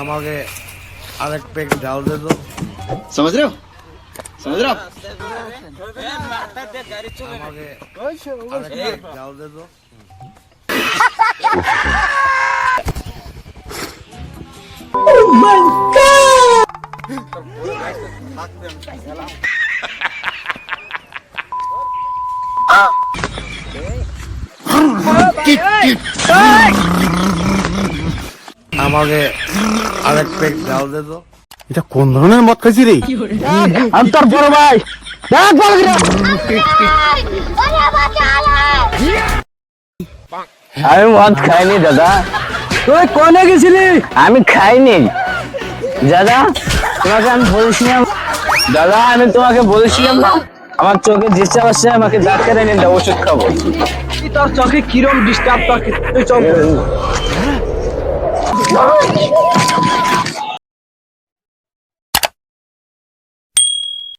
আমাকে আরেক প্যাক ডাল দে তো। समझ रहे हो समझ रहे हो आप? আমাকে আরেক প্যাক ডাল দে তো। আমাকে আরেক প্যাক ডাল দে তো। এটা কোন ধরনের মদ খাইছি রে? আমি তোর বড় ভাই দেখ বল আমি মদ খাইনি দাদা। তুই কোনে গেছিলি? আমি খাইনি দাদা, তোমাকে আমি বলেছিলাম দাদা, আমি তোমাকে বলেছিলাম না আমার চোখে ডিস্টার্ব আসছে, আমাকে ডাক্তার এনে দাও, ওষুধ খাবো। তোর চোখে কিরম ডিস্টার্ব? তুই চোখ